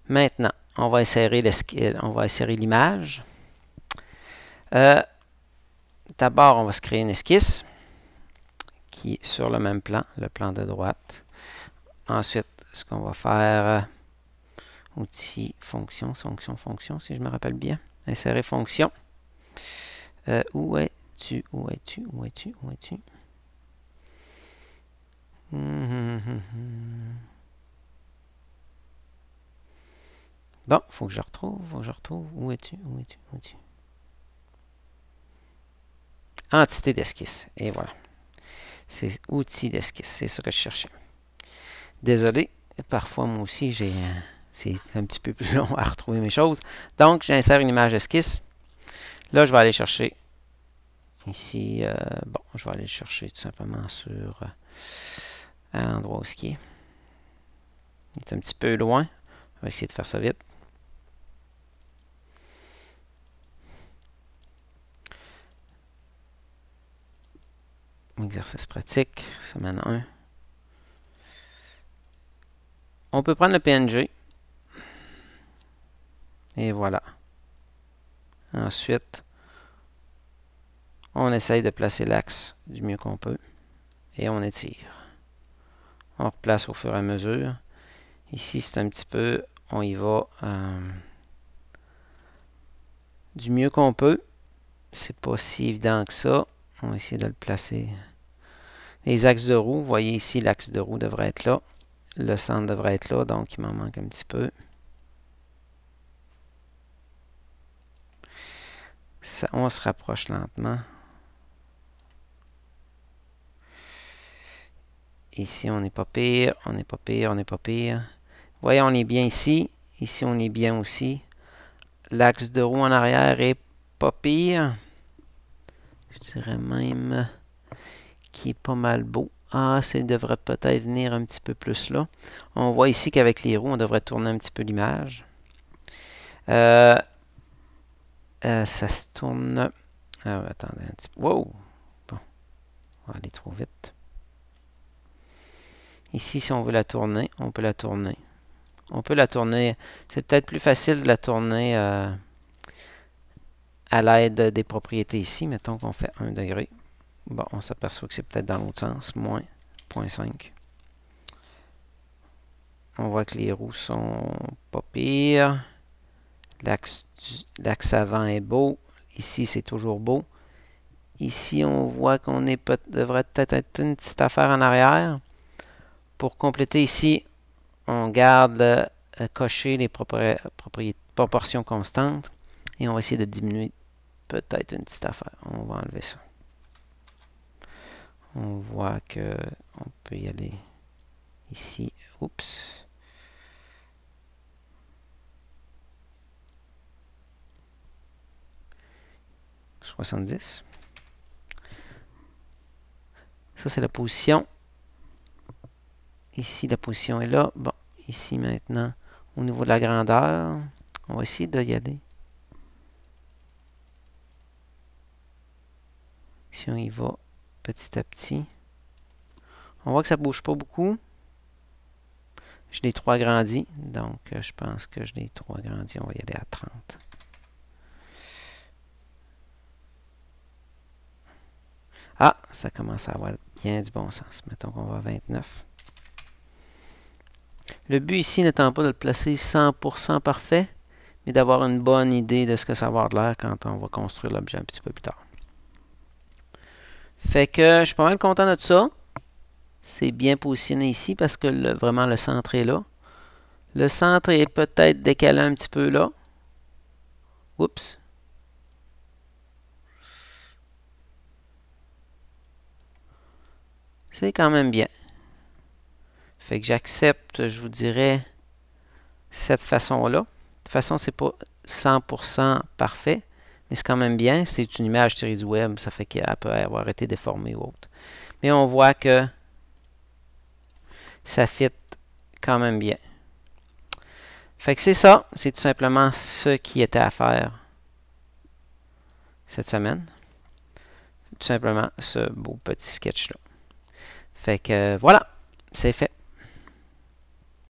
Maintenant, on va insérer l'image. D'abord, on va se créer une esquisse qui est sur le même plan, le plan de droite. Ensuite, ce qu'on va faire, outil, fonction, si je me rappelle bien. Insérer fonction. Où es-tu? Où es-tu? Où es-tu? Où es-tu? Bon, faut que je retrouve. Où es-tu? Où es-tu? Où es-tu? Entité d'esquisse. Et voilà. C'est outil d'esquisse. C'est ça que je cherchais. Désolé. Parfois, moi aussi, c'est un petit peu plus long à retrouver mes choses. Donc, j'insère une image esquisse. Là, je vais aller chercher. Ici, bon, je vais aller le chercher tout simplement sur à l'endroit où il est. Il est un petit peu loin. On va essayer de faire ça vite. Exercice pratique, semaine 1. On peut prendre le PNG. Et voilà. Ensuite, on essaye de placer l'axe du mieux qu'on peut. Et on étire. On replace au fur et à mesure. Ici, c'est un petit peu, on y va du mieux qu'on peut. C'est pas si évident que ça. On va essayer de le placer. Les axes de roue, vous voyez ici, l'axe de roue devrait être là. Le centre devrait être là, donc il m'en manque un petit peu. Ça, on se rapproche lentement. Ici, on n'est pas pire, on n'est pas pire, on n'est pas pire. Vous voyez, on est bien ici. Ici, on est bien aussi. L'axe de roue en arrière est pas pire. Je dirais même qu'il est pas mal beau. Ah, ça devrait peut-être venir un petit peu plus là. On voit ici qu'avec les roues, on devrait tourner un petit peu l'image. Ça se tourne. Attendez un petit peu. Wow! Bon, on va aller trop vite. Ici, si on veut la tourner, on peut la tourner. On peut la tourner. C'est peut-être plus facile de la tourner à l'aide des propriétés ici. Mettons qu'on fait 1 degré. Bon, on s'aperçoit que c'est peut-être dans l'autre sens. Moins 0,5. On voit que les roues sont pas pires. L'axe avant est beau. Ici, c'est toujours beau. Ici, on voit qu'on devrait peut-être être une petite affaire en arrière. Pour compléter ici, on garde cocher les proportions constantes. Et on va essayer de diminuer peut-être une petite affaire. On va enlever ça. On voit que on peut y aller ici. Oups. « 70. » Ça, c'est la position. Ici, la position est là. Bon, ici maintenant, au niveau de la grandeur, on va essayer d'y aller. Si on y va petit à petit, on voit que ça ne bouge pas beaucoup. Je l'ai trop agrandi, donc je pense que je l'ai trop agrandi. On va y aller à 30. Ah, ça commence à avoir bien du bon sens. Mettons qu'on va à 29. Le but ici n'étant pas de le placer 100% parfait, mais d'avoir une bonne idée de ce que ça va avoir de l'air quand on va construire l'objet un petit peu plus tard. Fait que je suis pas mal content de ça. C'est bien positionné ici parce que vraiment le centre est là. Le centre est peut-être décalé un petit peu là. Oups. C'est quand même bien. Fait que j'accepte, je vous dirais, cette façon-là. De toute façon, c'est pas 100% parfait, mais c'est quand même bien. C'est une image tirée du web, ça fait qu'elle peut avoir été déformée ou autre. Mais on voit que ça fit quand même bien. Fait que c'est ça, c'est tout simplement ce qui était à faire cette semaine. Tout simplement ce beau petit sketch-là. Fait que voilà, c'est fait.